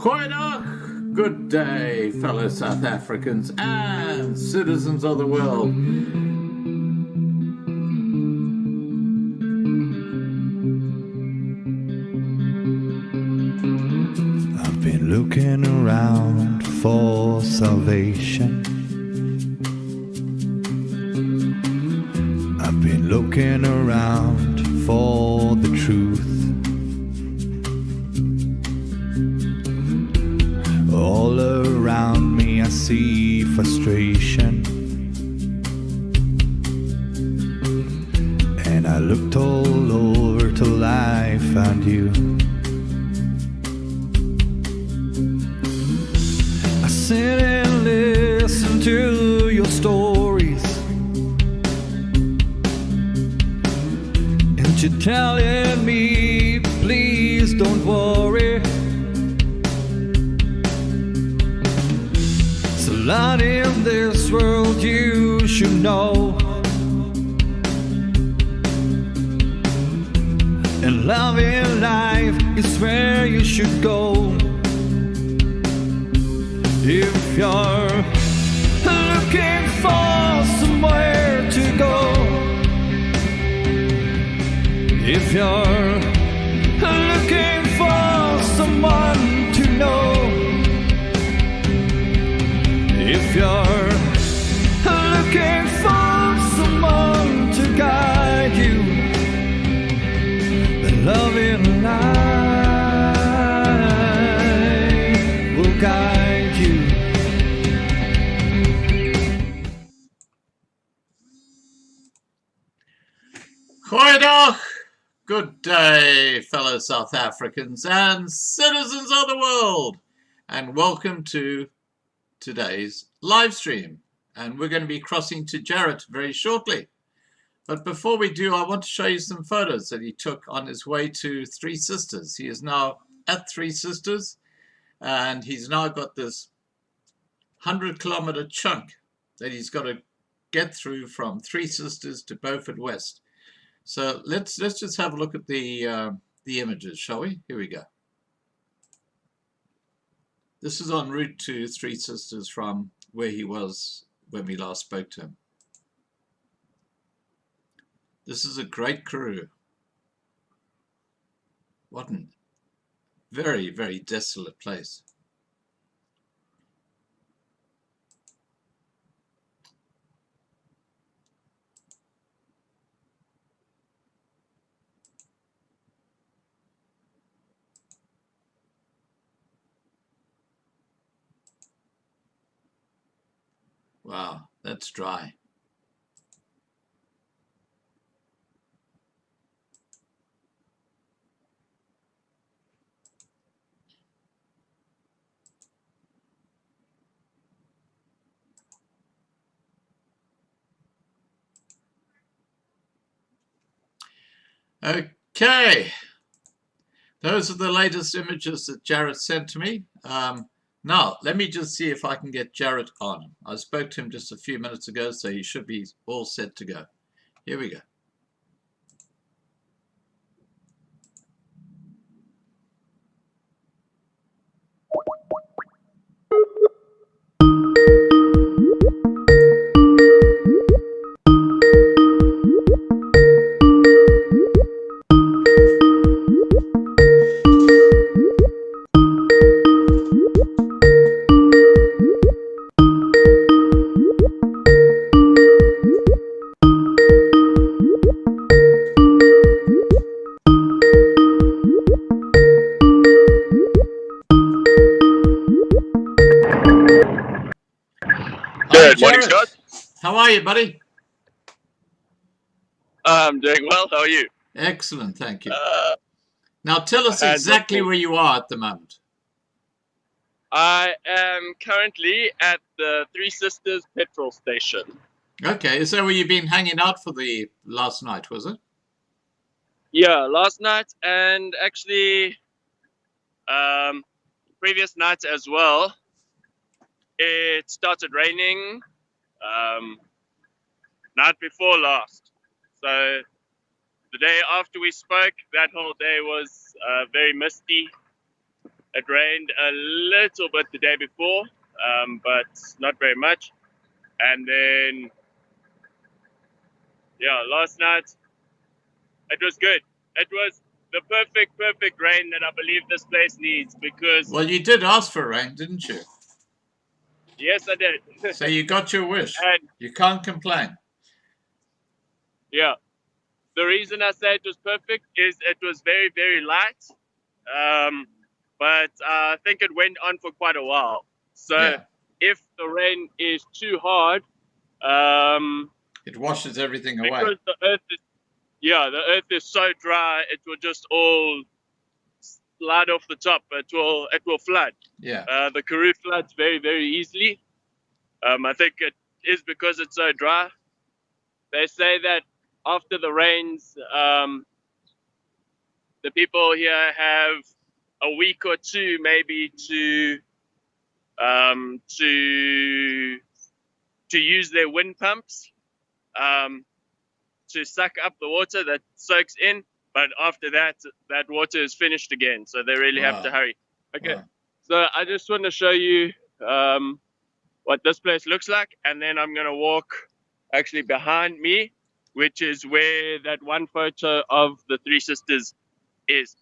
Goeiedag, good day, fellow South Africans and citizens of the world. I've been looking around for salvation. I've been looking around for the truth. All around me I see frustration, and I looked all over till I found you. I sit and listen to your stories, and you're telling me, please don't worry. There's a lot in this world you should know, and love in life is where you should go. If you're looking for somewhere to go, if you're looking for someone to know, if you're looking for someone to guide you, then love in life will guide you. Goeiedag, good day, fellow South Africans and citizens of the world, and welcome to today's live stream. And we're going to be crossing to Jarrett very shortly. But before we do, I want to show you some photos that he took on his way to Three Sisters. He is now at Three Sisters, and he's now got this 100-kilometer chunk that he's got to get through from Three Sisters to Beaufort West. So let's just have a look at the images, shall we? Here we go. This is en route to Three Sisters from where he was when we last spoke to him. This is a great Karroo. What a very, very desolate place. Wow, that's dry. Okay, those are the latest images that Jarrett sent to me. Now, let me just see if I can get Jarrett on. I spoke to him just a few minutes ago, so he should be all set to go. Here we go. Good morning, Scott. How are you, buddy? I'm doing well. How are you? Excellent, thank you. Now tell us exactly where you are at the moment. I am currently at the Three Sisters petrol station. Okay, so where you've been hanging out for the last night, was it? Yeah, last night and actually previous nights as well. It started raining night before last. So the day after we spoke, that whole day was very misty. It rained a little bit the day before, but not very much. And then, yeah, last night, it was good. It was the perfect rain that I believe this place needs because, Well, you did ask for rain, didn't you? yes, I did. So you got your wish. And, You can't complain. yeah, the reason I say it was perfect is it was very, very light. But I think it went on for quite a while. So Yeah. if the rain is too hard, um, It washes everything away. because the earth is so dry, it will just all slide off the top. It will flood. Yeah. The Karroo floods very, very easily. I think it is because it's so dry. They say that after the rains, the people here have a week or two maybe to use their wind pumps to suck up the water that soaks in. But after that, that water is finished again, so they really have to hurry. Okay, so I just want to show you what this place looks like, and then I'm gonna walk actually behind me, which is where that one photo of the Three Sisters is.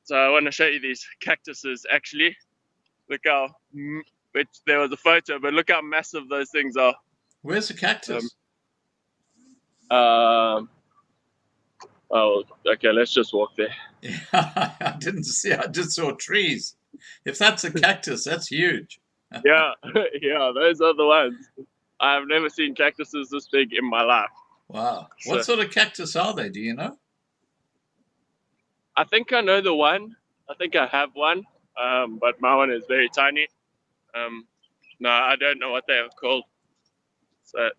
So I want to show you these cactuses. Actually, look how which there was a photo, but look how massive those things are. Where's the cactus? Oh, okay. Let's just walk there. Yeah, I didn't see. I just saw trees. If that's a cactus, that's huge. Yeah, yeah. Those are the ones. I've never seen cactuses this big in my life. Wow. What sort of cactus are they? Do you know? I think I know the one. I think I have one, but my one is very tiny. No, I don't know what they are called. So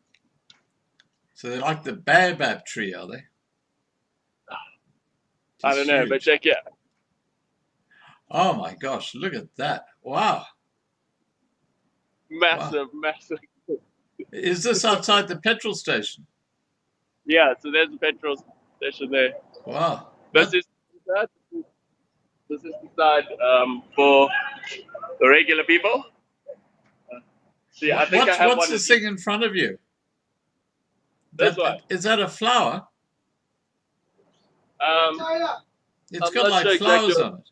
they're like the baobab tree, are they? I don't know, but check it out. Oh my gosh, look at that. Wow. Massive, massive. Is this outside the petrol station? Yeah, so there's the petrol station there. Wow. This is the side for the regular people. See, I think I have what's this thing in front of you? This one. Is that a flower? It's I'm got like sure flowers exactly. on it.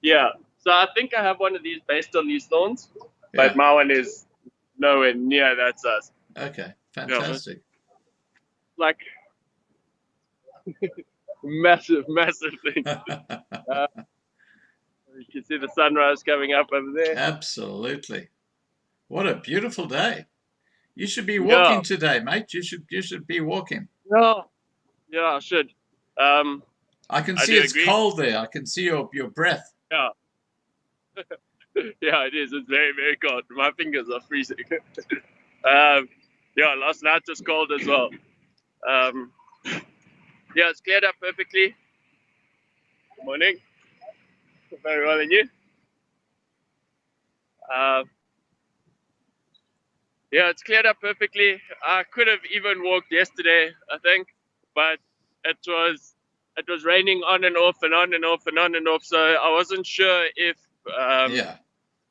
Yeah, so I think I have one of these based on these thorns, Yeah. but my one is nowhere near that size. Okay, fantastic. Like massive thing. You can see the sunrise coming up over there. Absolutely. What a beautiful day. You should be walking today, mate. You should be walking. Yeah, I should. I can see it's cold there. I can see your breath. Yeah. Yeah, it is. It's very, very cold. My fingers are freezing. Yeah, last night was cold as well. Yeah, it's cleared up perfectly. Good morning. Very well, and you? Yeah, it's cleared up perfectly. I could have even walked yesterday, I think, but it was raining on and off and on and off and on and off. So I wasn't sure if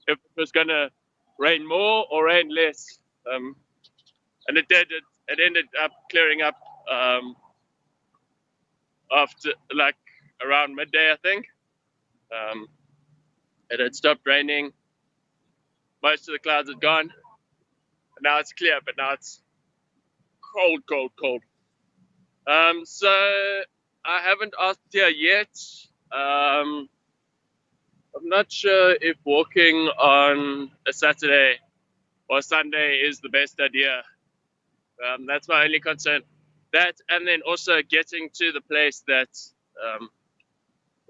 it was gonna rain more or rain less. And it did. It ended up clearing up after like around midday, I think. It had stopped raining. Most of the clouds had gone. And now it's clear, but now it's cold. So I haven't asked here yet. I'm not sure if walking on a Saturday or Sunday is the best idea. That's my only concern. That, and then also getting to the place that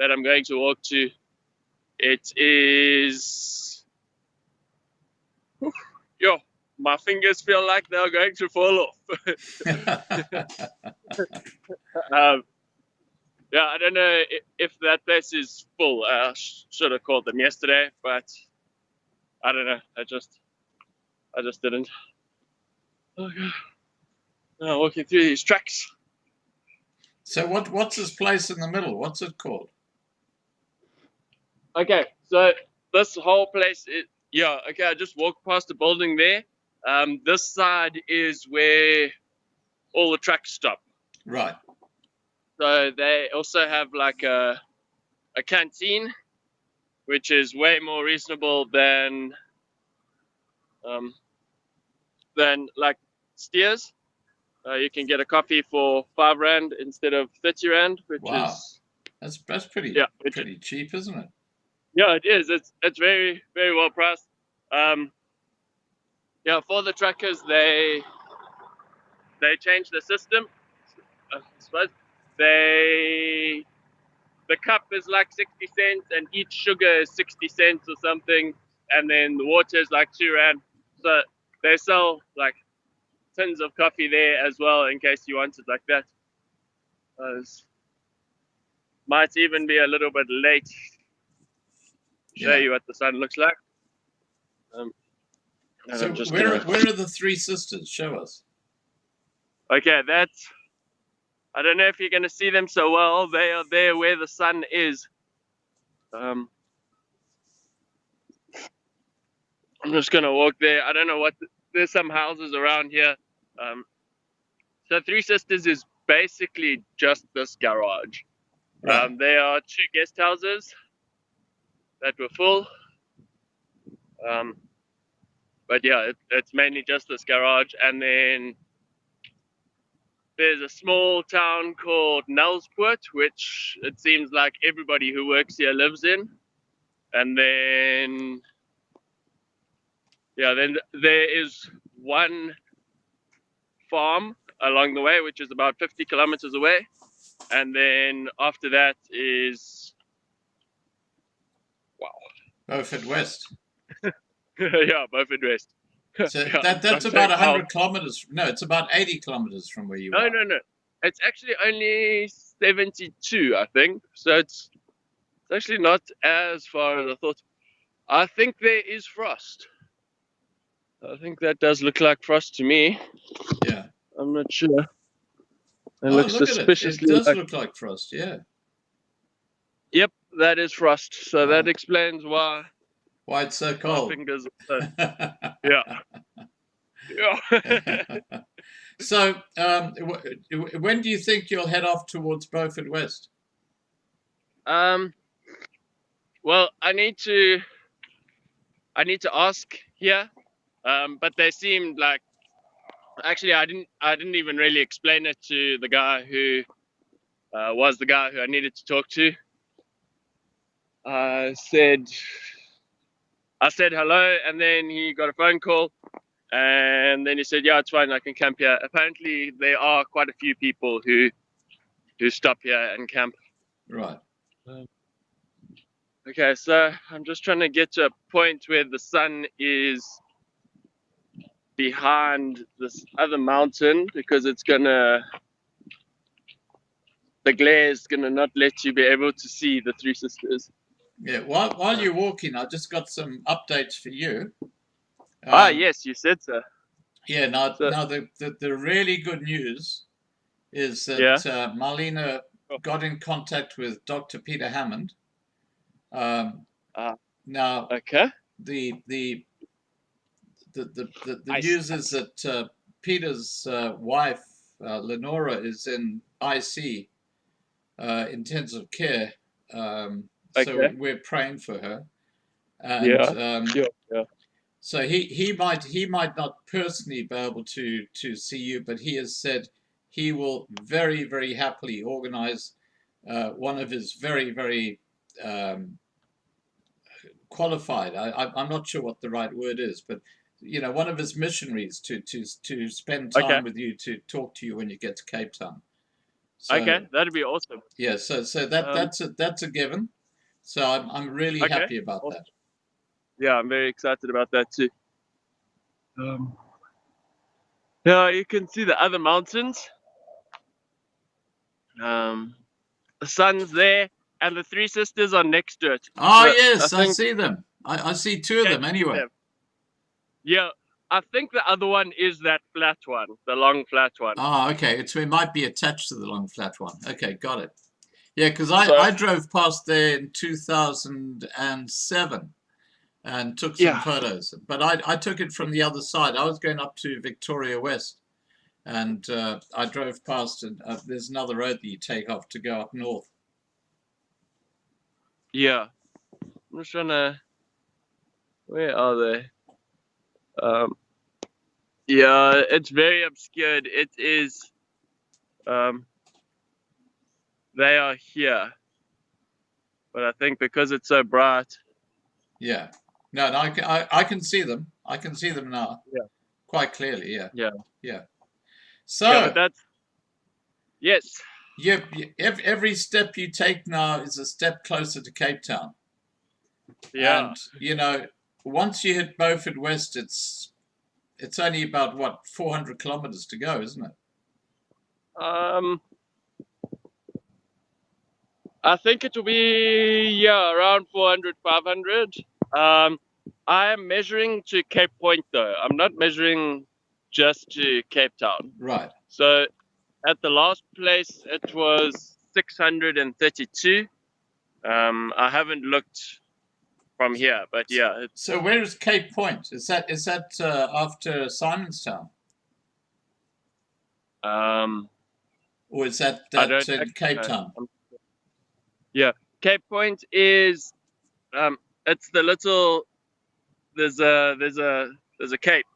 I'm going to walk to. It is, my fingers feel like they're going to fall off. Yeah, I don't know if that place is full. I should have called them yesterday, but I don't know. I just didn't. Okay. Now walking through these tracks. So what's this place in the middle? What's it called? Okay, so this whole place is, yeah, okay, I just walked past the building there. This side is where all the trucks stop. Right. So they also have like a canteen, which is way more reasonable than like Steers. You can get a coffee for R5 instead of R30, which Wow. is That's pretty yeah, pretty cheap, isn't it? yeah, it is. It's very very well priced. Yeah, for the truckers, they changed the system. I suppose the cup is like 60 cents, and each sugar is 60 cents or something, and then the water is like R2. So they sell like tins of coffee there as well, in case you want it like that. Might even be a little bit late. Show Yeah. you what the sun looks like. And So I'm just where gonna... are the three sisters? Show us. Okay, that's... I don't know if you're gonna see them so well. They are there where the sun is. I'm just gonna walk there. I don't know what... There's some houses around here. So Three Sisters is basically just this garage. Right. There are 2 guest houses that were full. But yeah, it's mainly just this garage. And then there's a small town called Nelsport, which it seems like everybody who works here lives in. And then, yeah, then there is one farm along the way, which is about 50 kilometers away. And then after that is, wow. Beaufort West. Yeah, Beaufort West. So Yeah, that's I'm about saying, 100 kilometers. No, it's about 80 kilometers from where you are. No. It's actually only 72, I think. So it's actually not as far as I thought. I think there is frost. I think that does look like frost to me. Yeah. I'm not sure. It Oh, looks look at it. suspiciously It does like... look like frost, yeah. Yep, that is frost. So Wow. that explains why Why it's so my cold. fingers are so... Yeah. Yeah. So, when do you think you'll head off towards Beaufort West? Well, I need to ask here, but they seemed like... Actually, I didn't even really explain it to the guy who was the guy who I needed to talk to. I said hello, and then he got a phone call, and then he said, yeah, it's fine, I can camp here. Apparently, there are quite a few people who stop here and camp. Right. Okay, so I'm just trying to get to a point where the sun is behind this other mountain, because the glare is gonna not let you be able to see the Three Sisters. Yeah. While you're walking, I just got some updates for you. Yes, you said so. Yeah. Now the really good news is that Marlena got in contact with Dr. Peter Hammond. Now, okay. The news is that Peter's wife, Lenora, is in IC, intensive care. So we're praying for her. And, So he might not personally be able to see you, but he has said he will very, very happily organize one of his very, very qualified, I'm not sure what the right word is, but one of his missionaries to spend time with you, to talk to you when you get to Cape Town. So, okay, that'd be awesome. Yeah, so that's a given. So I'm really happy about that. Yeah, I'm very excited about that too. Yeah, you can see the other mountains. The sun's there, and the Three Sisters are next to it. Oh, so yes, I see them. I see 2 of them anyway. Yeah, I think the other one is that flat one, the long flat one. Oh, okay. It might be attached to the long flat one. Okay, got it. Yeah, because So I drove past there in 2007 and took some yeah, photos. But I took it from the other side. I was going up to Victoria West, and I drove past, and there's another road that you take off to go up north. yeah. I'm just trying to. Where are they? Um, yeah, it's very obscured. It is. Um, they are here, but I think because it's so bright. Yeah. No, no, I can see them. I can see them now Yeah, quite clearly. Yeah. yeah, Yeah. yeah. But So, that's yes, every step you take now is a step closer to Cape Town. yeah. And, once you hit Beaufort West, it's only about, what, 400 kilometers to go, isn't it? Um, I think it will be around 400, 500. I am measuring to Cape Point though. I'm not measuring just to Cape Town. Right. So at the last place it was 632. I haven't looked from here, but yeah, it's So where is Cape Point? Is that after Simonstown? Or is that I don't in actually Cape know. Town? Yeah, Cape Point is it's the little there's a cape,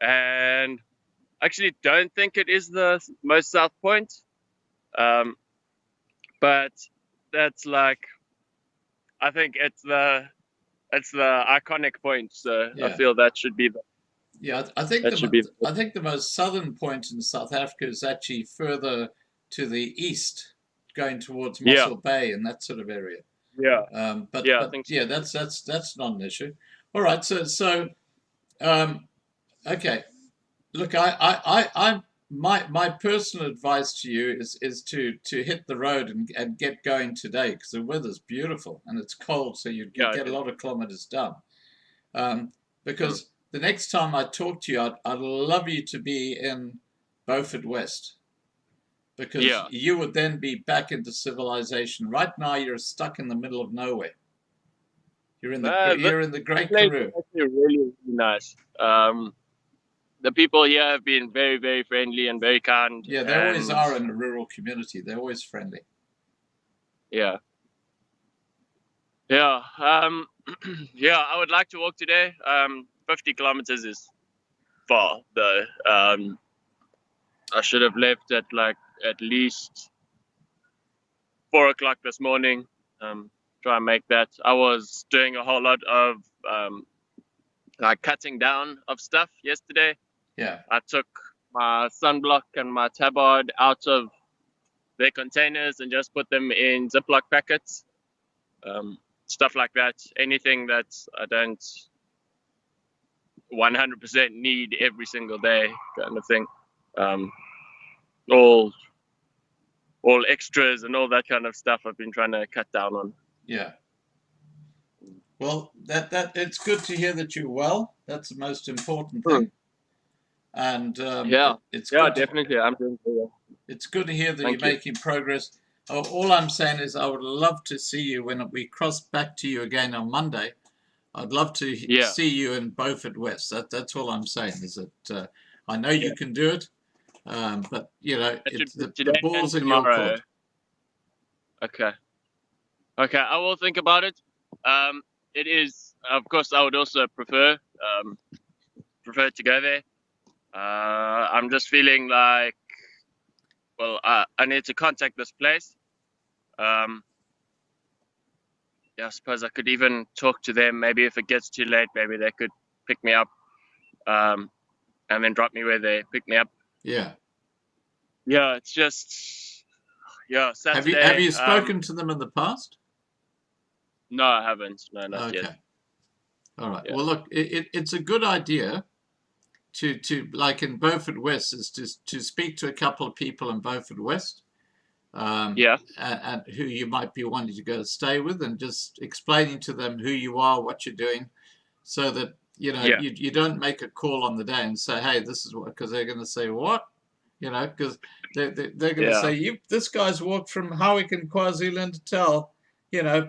and actually don't think it is the most south point, but that's like I think it's the iconic point, so I Yeah. feel that should be the Yeah, I think that should be the, I think the most southern point in South Africa is actually further to the east, going towards yeah, Mossel Bay and that sort of area. yeah, But yeah, I think so. yeah, that's not an issue. All right, so um, okay. Look, my personal advice to you is to hit the road and get going today, because the weather's beautiful and it's cold, so you Yeah, get a lot of kilometers done. mm, Because the next time I talk to you, I'd love you to be in Beaufort West, because yeah. you would then be back into civilization. Right now, you're stuck in the middle of nowhere. You're in This the Great place is Karroo. actually really, really nice. The people here have been very, very friendly and very kind, Yeah, they always and are in a rural community. They're always friendly. yeah, yeah, yeah. I would like to walk today. 50 kilometers is far though. I should have left at like at least 4 o'clock this morning. Try and make that. I was doing a whole lot of like cutting down of stuff yesterday. Yeah, I took my sunblock and my tabard out of their containers and just put them in Ziploc packets. Stuff like that. Anything that I don't 100% need every single day, kind of thing. All extras and all that kind of stuff I've been trying to cut down on. yeah. Well, that it's good to hear that you're well. That's the most important thing. And Yeah, it's yeah, good. definitely. I'm doing well. It's good to hear that Thank you're you. making progress. All I'm saying is I would love to see you when we cross back to you again on Monday. I'd love to Yeah. see you in Beaufort West. That's all I'm saying, is that I know you can do it, but the ball's in your court. Okay. Okay, I will think about it. It is, of course, I would also prefer to go there. I'm just feeling like, well, I need to contact this place. Yeah, I suppose I could even talk to them. Maybe if it gets too late, maybe they could pick me up, and then drop me where they pick me up. Yeah. Yeah, it's just, yeah, Saturday. Have you spoken to them in the past? No, I haven't. No, not yet. Okay. All right. Yeah. Well, look, it's a good idea to like in Beaufort West, is to speak to a couple of people in Beaufort West, Yeah. and who you might be wanting to go stay with, and just explaining to them who you are, what you're doing, so that Yeah. you don't make a call on the day and say, hey, this is what, because they're going to say, what? because they're going to say, this guy's walked from Howick and KwaZulu-Natal,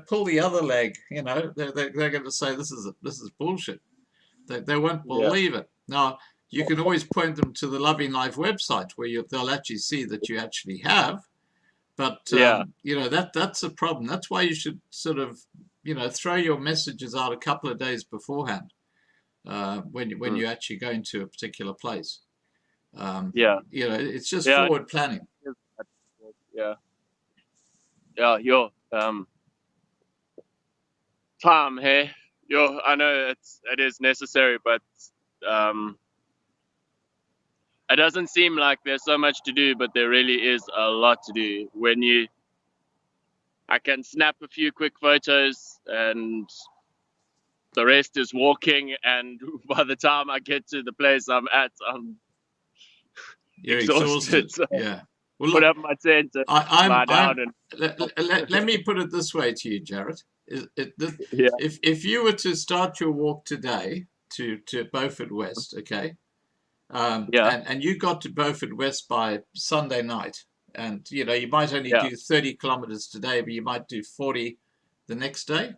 pull the other leg. They're going to say this is bullshit. They won't believe it. Now, you can always point them to the Loving Life website where they'll actually see that you actually have. But, that's a problem. That's why you should sort of, throw your messages out a couple of days beforehand when you actually go into a particular place. It's just forward planning. Your time, hey, I know it is necessary, but it doesn't seem like there's so much to do, but there really is a lot to do. I can snap a few quick photos and the rest is walking, and by the time I get to the place I'm at, I'm exhausted. So yeah. Well, put up my tent and lie down. Let me put it this way to you, Jarrett. If you were to start your walk today to Beaufort West, okay, and you got to Beaufort West by Sunday night, and you might only do 30 kilometers today, but you might do 40 the next day.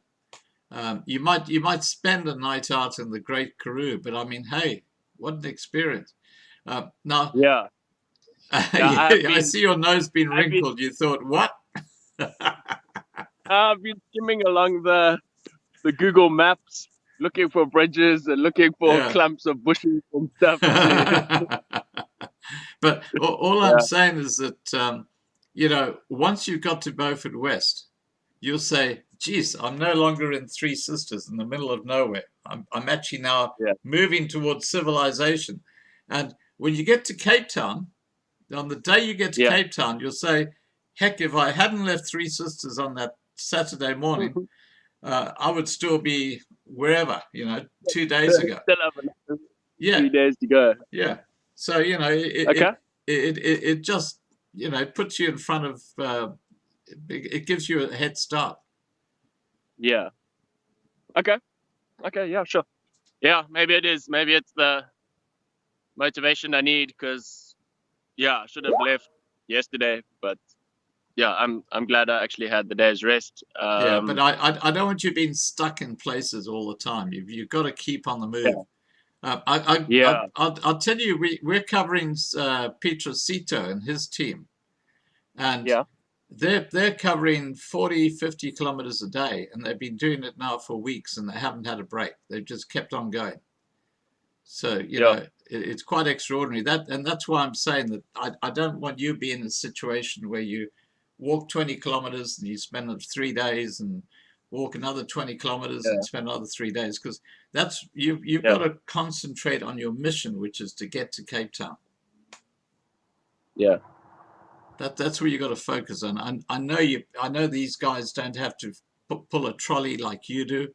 You might spend a night out in the Great Karroo, but I mean, hey, what an experience! Now, I see your nose being wrinkled. You thought, what? I've been skimming along the Google Maps, looking for bridges and looking for clumps of bushes and stuff. But all I'm saying is that, once you've got to Beaufort West, you'll say, geez, I'm no longer in Three Sisters in the middle of nowhere. I'm actually now moving towards civilization. And when you get to Cape Town, on the day you get to Cape Town, you'll say, heck, if I hadn't left Three Sisters on that Saturday morning, I would still be wherever, 2 days ago. Still have 3 days to go. Yeah. So, it just, puts you in front of, it gives you a head start. Yeah. Okay. Yeah, sure. Yeah, maybe it is. Maybe it's the motivation I need because, I should have left yesterday, but I'm glad I actually had the day's rest. But I don't want you being stuck in places all the time. You've got to keep on the move. I'll tell you, we're covering Petrosito and his team, and they're covering 40, 50 kilometers a day, and they've been doing it now for weeks, and they haven't had a break. They've just kept on going. So it's quite extraordinary. That's why I'm saying that I don't want you to be in a situation where you walk 20 kilometers and you spend 3 days, and walk another 20 kilometers and spend another 3 days, because that's you've got to concentrate on your mission, which is to get to Cape Town. That's where you got to focus on. I know these guys don't have to pull a trolley like you do.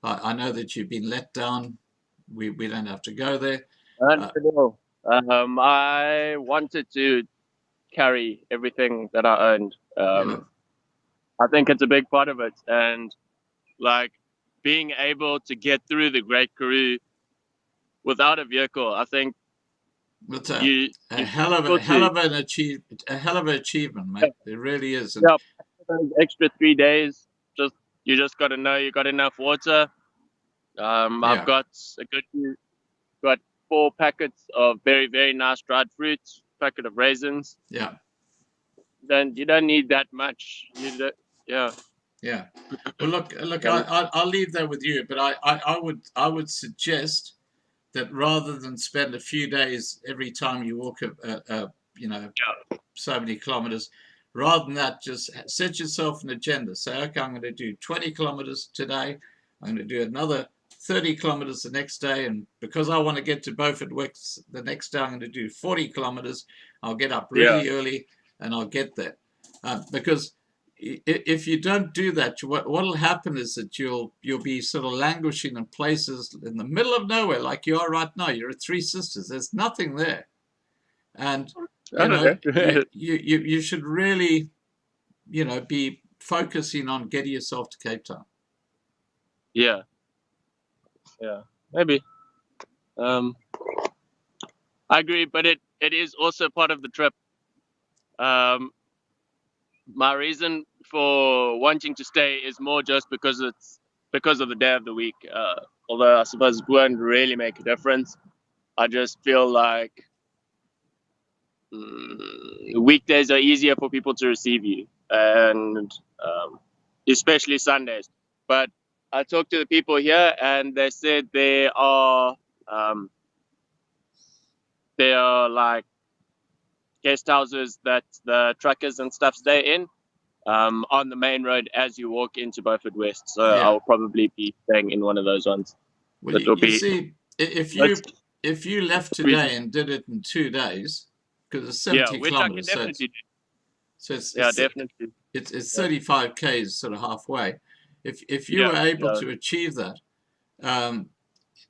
I know that you've been let down. We don't have to go there. I wanted to carry everything that I owned. I think it's a big part of it, and like being able to get through the Great Karroo without a vehicle, I think it's a hell of an achievement, mate. It really is. Those extra 3 days, you just got to know you got enough water. I've got got 4 packets of very, very nice dried fruits, packet of raisins. Then you don't need that much. Well, look. I'll leave that with you, but I would suggest that rather than spend a few days every time you walk so many kilometers, rather than that, just set yourself an agenda. Say, okay, I'm going to do 20 kilometers today. I'm going to do another 30 kilometers the next day, and because I want to get to Beaufort West the next day, I'm going to do 40 kilometers. I'll get up really early and I'll get there. Because if you don't do that, what will happen is that you'll be sort of languishing in places in the middle of nowhere, like you are right now. You're at Three Sisters. There's nothing there, and you should really, be focusing on getting yourself to Cape Town. Maybe. I agree, but it is also part of the trip. My reason for wanting to stay is more just because it's because of the day of the week. Although I suppose it won't really make a difference. I just feel like weekdays are easier for people to receive you, and especially Sundays. But I talked to the people here, and they said there are like guest houses that the truckers and stuff stay in on the main road as you walk into Beaufort West. So Yeah. I'll probably be staying in one of those ones. Well, you see, if you left today and did it in 2 days, because it's 70 which kilometers, I can definitely do. So it's Definitely. It's 35 k's sort of halfway. If you were able to achieve that,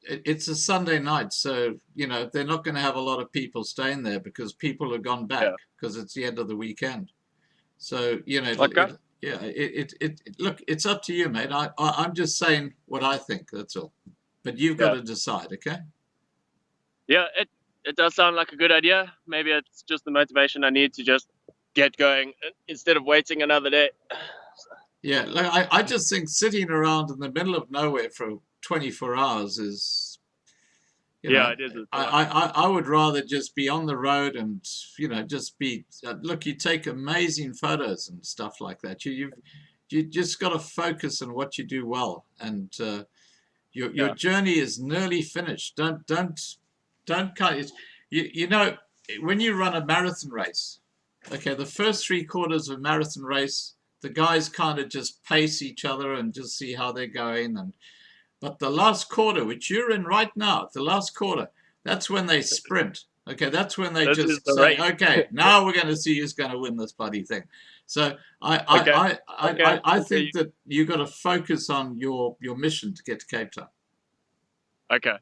it's a Sunday night, so they're not going to have a lot of people staying there because people have gone back because it's the end of the weekend. So look, it's up to you, mate. I'm just saying what I think. That's all. But you've got to decide, okay? Yeah, it does sound like a good idea. Maybe it's just the motivation I need to just get going instead of waiting another day. Yeah, like I just think sitting around in the middle of nowhere for 24 hours is, it is. I would rather just be on the road and, just be, look, you take amazing photos and stuff like that. You just got to focus on what you do well. And your journey is nearly finished. Don't cut it. When you run a marathon race, okay, the first 3/4 of a marathon race, the guys kind of just pace each other and just see how they're going. But the last quarter, which you're in right now, the last quarter, that's when they sprint. Okay, that's when they just say, okay, now we're going to see who's going to win this bloody thing. So I think that you got to focus on your mission to get to Cape Town. Okay,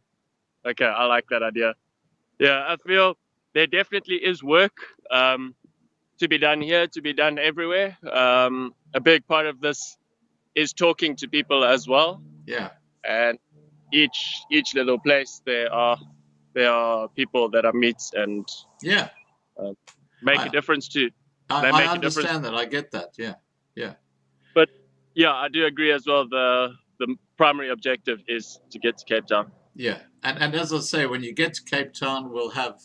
I like that idea. Yeah, I feel there definitely is work to be done here, to be done everywhere. A big part of this is talking to people as well. Yeah. And each little place there are people that I meet and make a difference to. I understand that. I get that. Yeah. But yeah, I do agree as well. The primary objective is to get to Cape Town. Yeah, and as I say, when you get to Cape Town, we'll have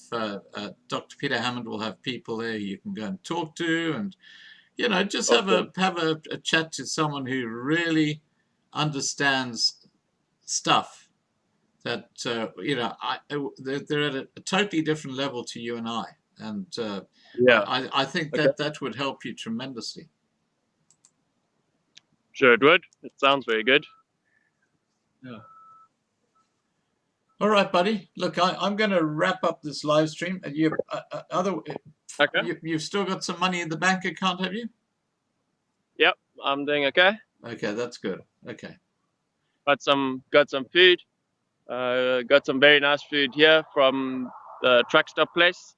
Dr. Peter Hammond will have people there you can go and talk to, and just have a chat to someone who really understands stuff that they're at a totally different level to you and I, and I think that would help you tremendously. Sure, it would. It sounds very good. Yeah. All right, buddy. Look, I'm going to wrap up this live stream. And you've still got some money in the bank account, have you? Yep, I'm doing okay. Okay, that's good. Okay. Got some food. Got some very nice food here from the truck stop place.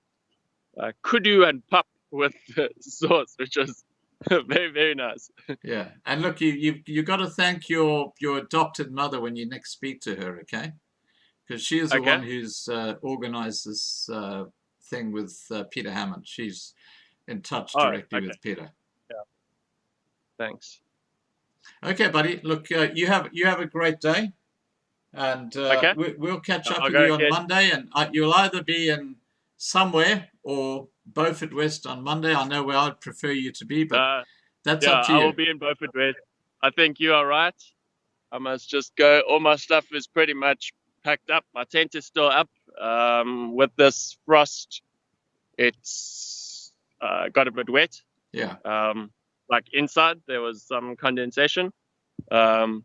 Karroo and pup with sauce, which was very, very nice. Yeah, and look, you got to thank your adopted mother when you next speak to her, okay? Because she is the one who's organized this thing with Peter Hammond. She's in touch directly with Peter. Yeah. Thanks. Okay, buddy. Look, you have a great day, and we'll catch up with you on Monday. And you'll either be in somewhere or Beaufort West on Monday. I know where I'd prefer you to be, but that's up to you. I will be in Beaufort West. I think you are right. I must just go. All my stuff is pretty much packed up. My tent is still up. With this frost, it's got a bit wet. Yeah. Like inside there was some condensation. So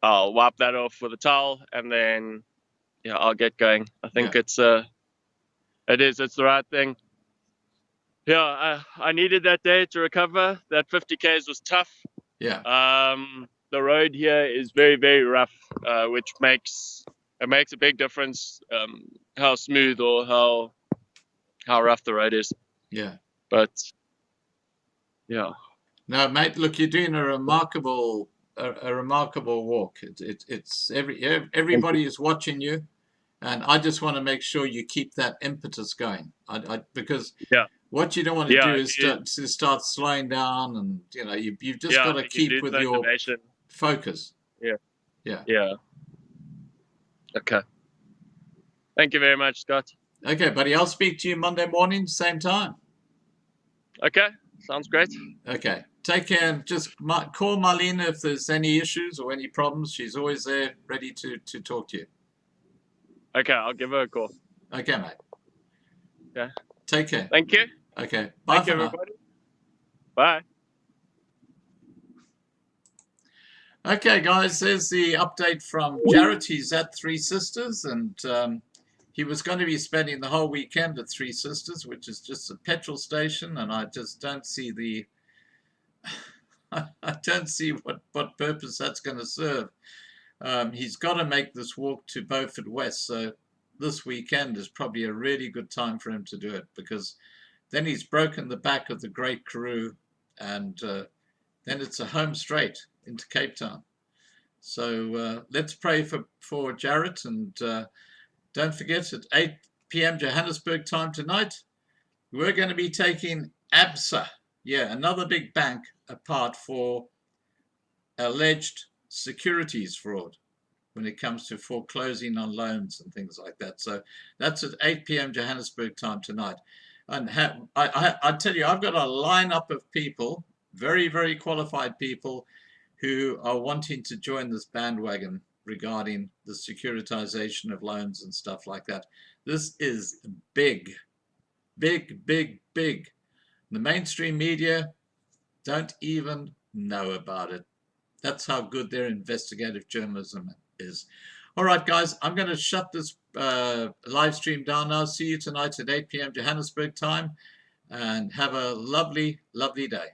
I'll wipe that off with a towel and then I'll get going. I think it's the right thing. Yeah, I needed that day to recover. That 50 k's was tough. Yeah. The road here is very, very rough, which makes a big difference how smooth or how rough the road is. Yeah. But yeah. No, mate. Look, you're doing a remarkable walk. It's everybody is watching you, And I just want to make sure you keep that impetus going. Because Yeah. what you don't want to do is you- start slowing down, and you've just yeah, got to you keep lose with your motivation. focus. Yeah. Yeah. Yeah. Okay. Thank you very much, Scott. Okay, buddy. I'll speak to you Monday morning, same time. Okay. Sounds great. Okay. Take care, and just call Marlena if there's any issues or any problems. She's always there, ready to talk to you. Okay, I'll give her a call. Okay, mate. Okay. Take care. Thank you. Okay. Bye Thank for you, now. everybody. Bye. Okay, guys, there's the update from Jarrett. He's at Three Sisters, and he was going to be spending the whole weekend at Three Sisters, which is just a petrol station, and I just don't see the I don't see what purpose that's going to serve. He's got to make this walk to Beaufort West, so this weekend is probably a really good time for him to do it, because then he's broken the back of the Great Karroo, and then it's a home straight into Cape Town. So let's pray for Jarrett, and don't forget, at 8 p.m. Johannesburg time tonight, we're going to be taking ABSA, another big bank, apart for alleged securities fraud when it comes to foreclosing on loans and things like that. So that's at 8 p.m. Johannesburg time tonight. And I tell you, I've got a lineup of people, very, very qualified people, who are wanting to join this bandwagon regarding the securitization of loans and stuff like that. This is big, big, big, big. The mainstream media don't even know about it. That's how good their investigative journalism is. All right, guys, I'm going to shut this live stream down now. See you tonight at 8 p.m. Johannesburg time, and have a lovely, lovely day.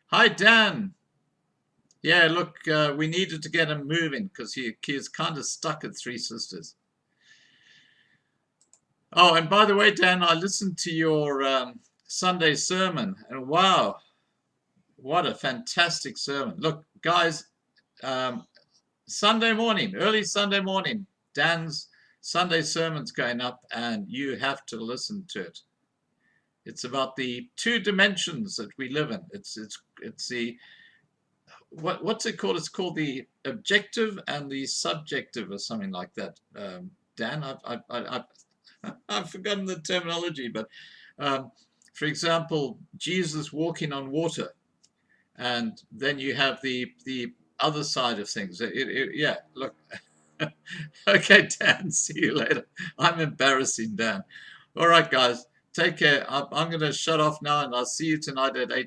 Hi, Dan. Yeah, look, we needed to get him moving because he is kind of stuck at Three Sisters. Oh, and by the way, Dan, I listened to your Sunday sermon, and wow, what a fantastic sermon. Look, guys, Sunday morning, early Sunday morning, Dan's Sunday sermon's going up, and you have to listen to it. It's about the two dimensions that we live in. It's the what's it called? It's called the objective and the subjective, or something like that. Dan, I've forgotten the terminology, but for example, Jesus walking on water, and then you have the other side of things. Yeah, look. Okay, Dan, see you later. I'm embarrassing Dan. All right, guys, take care. I'm going to shut off now, and I'll see you tonight at 8